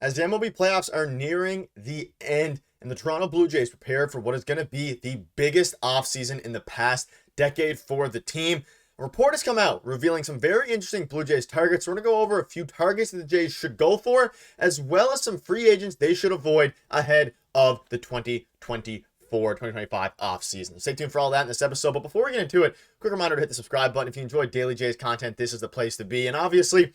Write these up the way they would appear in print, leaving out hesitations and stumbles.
As the MLB playoffs are nearing the end and the Toronto Blue Jays prepare for what is going to be the biggest offseason in the past decade for the team, a report has come out revealing some very interesting Blue Jays targets. We're going to go over a few targets that the Jays should go for, as well as some free agents they should avoid ahead of the 2024-2025 offseason. Stay tuned for all that in this episode. But before we get into it, quick reminder to hit the subscribe button. If you enjoy Daily Jays content, this is the place to be. And obviously,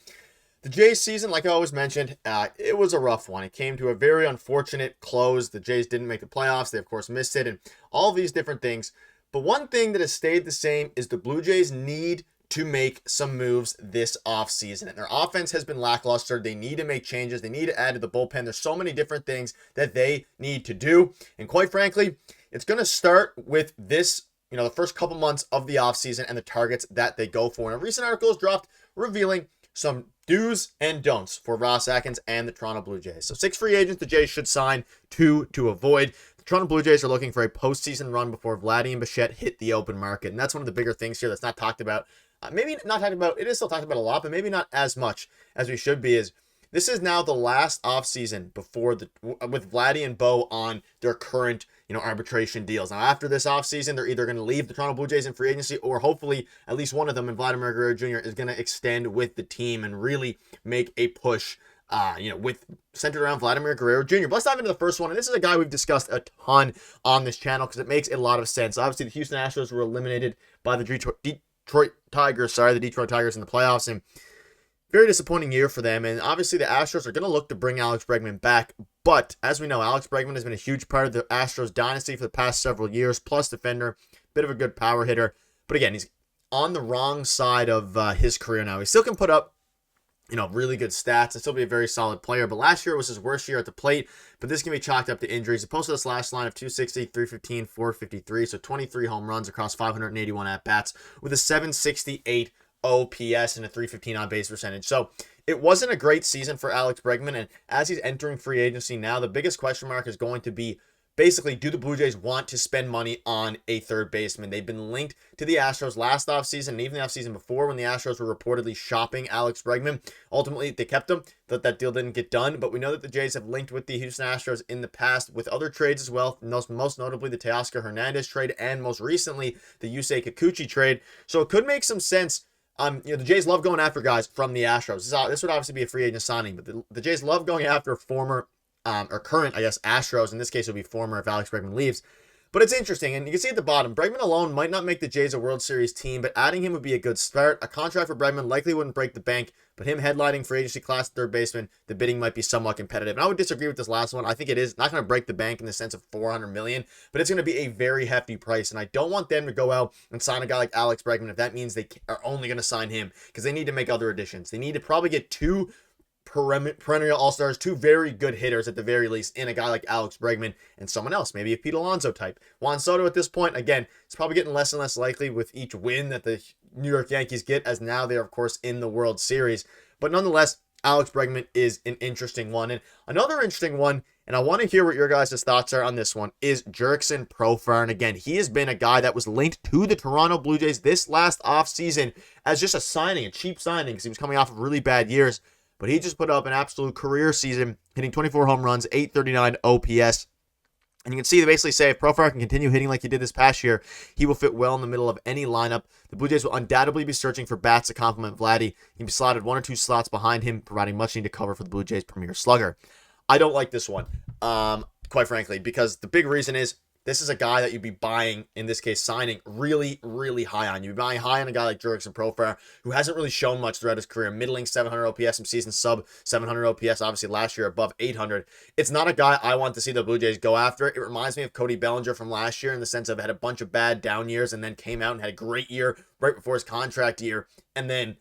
the Jays season, like I always mentioned, it was a rough one. It came to a very unfortunate close. The Jays didn't make the playoffs. They, of course, missed it, and all these different things. But one thing that has stayed the same is the Blue Jays need to make some moves this offseason. And their offense has been lackluster. They need to make changes. They need to add to the bullpen. There's so many different things that they need to do. And quite frankly, it's going to start with this, the first couple months of the offseason and the targets that they go for. And a recent article is dropped revealing some do's and don'ts for Ross Atkins and the Toronto Blue Jays. So 6 free agents the Jays should sign, 2 to avoid. The Toronto Blue Jays are looking for a postseason run before Vladimir and Bichette hit the open market. And that's one of the bigger things here that's not talked about. Maybe not talked about, it is still talked about a lot, but maybe not as much as we should be, is this is now the last offseason before with Vladdy and Bo on their current, arbitration deals. Now, after this offseason, they're either going to leave the Toronto Blue Jays in free agency, or hopefully at least one of them, and Vladimir Guerrero Jr., is going to extend with the team and really make a push, with centered around Vladimir Guerrero Jr. But let's dive into the first one. And this is a guy we've discussed a ton on this channel because it makes a lot of sense. Obviously, the Houston Astros were eliminated by the Detroit Tigers in the playoffs, and very disappointing year for them. And obviously the Astros are going to look to bring Alex Bregman back. But as we know, Alex Bregman has been a huge part of the Astros dynasty for the past several years, plus defender, bit of a good power hitter. But again, he's on the wrong side of his career now. He still can put up, really good stats and still be a very solid player. But last year was his worst year at the plate. But this can be chalked up to injuries. He posted this last line of 260, 315, 453. So 23 home runs across 581 at-bats with a 768 OPS and a 315 on base percentage. So it wasn't a great season for Alex Bregman. And as he's entering free agency now, the biggest question mark is going to be basically, do the Blue Jays want to spend money on a third baseman? They've been linked to the Astros last offseason and even the offseason before when the Astros were reportedly shopping Alex Bregman. Ultimately, they kept him. That deal didn't get done, but we know that the Jays have linked with the Houston Astros in the past with other trades as well, most notably the Teoscar Hernandez trade and most recently the Yusei Kikuchi trade. So it could make some sense. The Jays love going after guys from the Astros. This would obviously be a free agent signing, but the Jays love going after former or current, Astros. In this case, it would be former if Alex Bregman leaves. But it's interesting, and you can see at the bottom, Bregman alone might not make the Jays a World Series team, but adding him would be a good start. A contract for Bregman likely wouldn't break the bank, but him headlining free agency class third baseman, the bidding might be somewhat competitive. And I would disagree with this last one. I think it is not going to break the bank in the sense of $400 million, but it's going to be a very hefty price. And I don't want them to go out and sign a guy like Alex Bregman if that means they are only going to sign him, because they need to make other additions. They need to probably get 2 perennial all-stars, 2 very good hitters at the very least, in a guy like Alex Bregman and someone else, maybe a Pete Alonso type. Juan Soto at this point, again, it's probably getting less and less likely with each win that the New York Yankees get, as now they're, of course, in the World Series. But nonetheless, Alex Bregman is an interesting one. And another interesting one, and I want to hear what your guys' thoughts are on this one, is Jurickson Profar. And again, he has been a guy that was linked to the Toronto Blue Jays this last offseason as just a signing, a cheap signing, because he was coming off of really bad years. But he just put up an absolute career season, hitting 24 home runs, 839 OPS. And you can see they basically say if Profar can continue hitting like he did this past year, he will fit well in the middle of any lineup. The Blue Jays will undoubtedly be searching for bats to complement Vladdy. He can be slotted 1 or 2 slots behind him, providing much needed cover for the Blue Jays' premier slugger. I don't like this one, quite frankly, because the big reason is this is a guy that you'd be buying, in this case, signing really, really high on. You'd be buying high on a guy like Jurickson Profar, who hasn't really shown much throughout his career. Middling 700 OPS, some season sub 700 OPS, obviously last year above 800. It's not a guy I want to see the Blue Jays go after. It reminds me of Cody Bellinger from last year in the sense of had a bunch of bad down years and then came out and had a great year right before his contract year, and then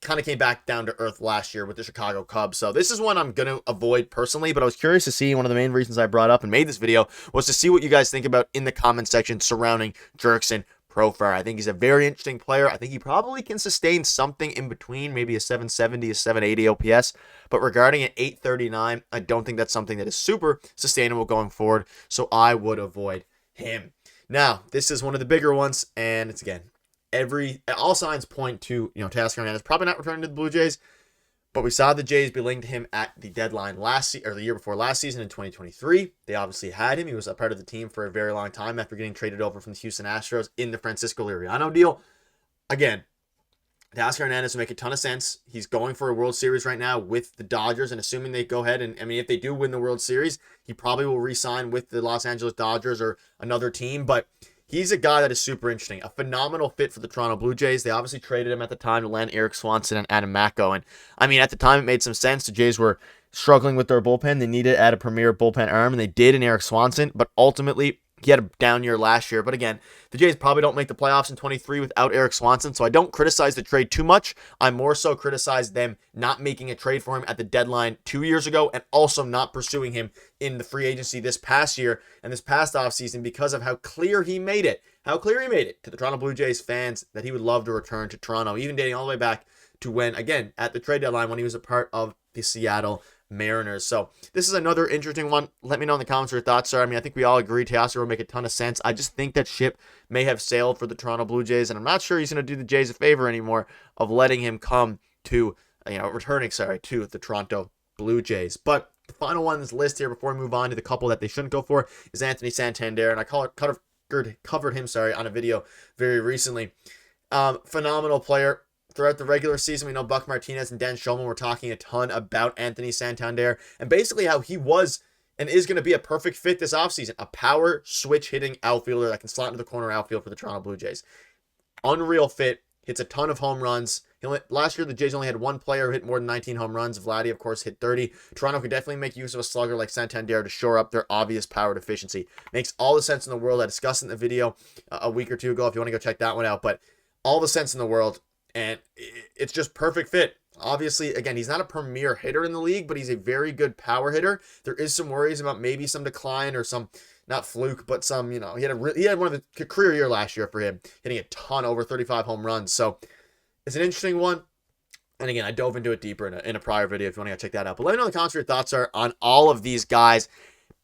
kind of came back down to earth last year with the Chicago Cubs. So this is one I'm going to avoid personally, but I was curious to see. One of the main reasons I brought up and made this video was to see what you guys think about in the comment section surrounding Jurickson Profar. I think he's a very interesting player. I think he probably can sustain something in between, maybe a 770, a 780 OPS. But regarding an 839, I don't think that's something that is super sustainable going forward. So I would avoid him. Now, this is one of the bigger ones, and it's, again, all signs point to, Teoscar Hernandez probably not returning to the Blue Jays, But we saw the Jays be linked to him at the deadline the year before last season in 2023. They obviously had him. He was a part of the team for a very long time after getting traded over from the Houston Astros in the Francisco Liriano deal. Again, Teoscar Hernandez will make a ton of sense. He's going for a World Series right now with the Dodgers, and assuming they go ahead and, I mean, if they do win the World Series, he probably will re-sign with the Los Angeles Dodgers or another team, but he's a guy that is super interesting. A phenomenal fit for the Toronto Blue Jays. They obviously traded him at the time to land Erik Swanson and Adam Macko, and I mean, at the time, it made some sense. The Jays were struggling with their bullpen. They needed to add a premier bullpen arm, and they did in Erik Swanson, but ultimately, he had a down year last year, but again, the Jays probably don't make the playoffs in 23 without Erik Swanson, so I don't criticize the trade too much. I more so criticize them not making a trade for him at the deadline 2 years ago and also not pursuing him in the free agency this past year and this past offseason because of how clear he made it. How clear he made it to the Toronto Blue Jays fans that he would love to return to Toronto, even dating all the way back to when, again, at the trade deadline when he was a part of the Seattle Mariners. So this is another interesting one. Let me know in the comments what your thoughts are. I mean, I think we all agree Teoscar will make a ton of sense. I just think that ship may have sailed for the Toronto Blue Jays, and I'm not sure he's going to do the Jays a favor anymore of letting him come to, returning to the Toronto Blue Jays. But the final one on this list here before we move on to the couple that they shouldn't go for is Anthony Santander, and I covered him on a video very recently. Phenomenal player. Throughout the regular season, we know Buck Martinez and Dan Shulman were talking a ton about Anthony Santander and basically how he was and is going to be a perfect fit this offseason. A power switch hitting outfielder that can slot into the corner outfield for the Toronto Blue Jays. Unreal fit. Hits a ton of home runs. Last year, the Jays only had one player who hit more than 19 home runs. Vladdy, of course, hit 30. Toronto could definitely make use of a slugger like Santander to shore up their obvious power deficiency. Makes all the sense in the world. I discussed it in the video a week or two ago if you want to go check that one out. But all the sense in the world. And it's just perfect fit. Obviously, again, he's not a premier hitter in the league, but he's a very good power hitter. There is some worries about maybe some decline or some, not fluke, but some, he had one of the career year last year for him, hitting a ton, over 35 home runs. So it's an interesting one. And again, I dove into it deeper in a prior video if you want to go check that out. But let me know in the comments what your thoughts are on all of these guys.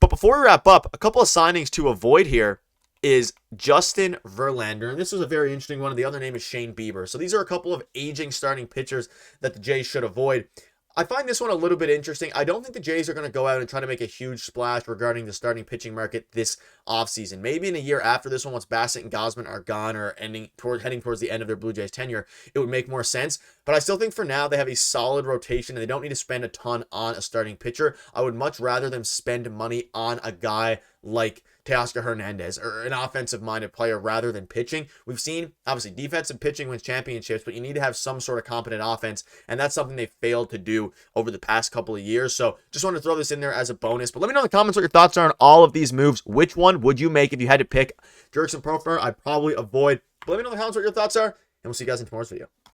But before we wrap up, a couple of signings to avoid here is Justin Verlander, and this was a very interesting one. The other name is Shane Bieber. So these are a couple of aging starting pitchers that the Jays should avoid. I find this one a little bit interesting. I don't think the Jays are going to go out and try to make a huge splash regarding the starting pitching market this offseason. Maybe in a year after this one, once Bassett and Gausman are gone or heading towards the end of their Blue Jays tenure, it would make more sense. But I still think for now they have a solid rotation and they don't need to spend a ton on a starting pitcher. I would much rather them spend money on a guy like Teoscar Hernandez or an offensive-minded player rather than pitching. We've seen, obviously, defensive pitching wins championships, but you need to have some sort of competent offense, and that's something they failed to do over the past couple of years. So just wanted to throw this in there as a bonus. But let me know in the comments what your thoughts are on all of these moves. Which one would you make if you had to pick? Jurickson, Profar, I'd probably avoid. But let me know in the comments what your thoughts are, and we'll see you guys in tomorrow's video.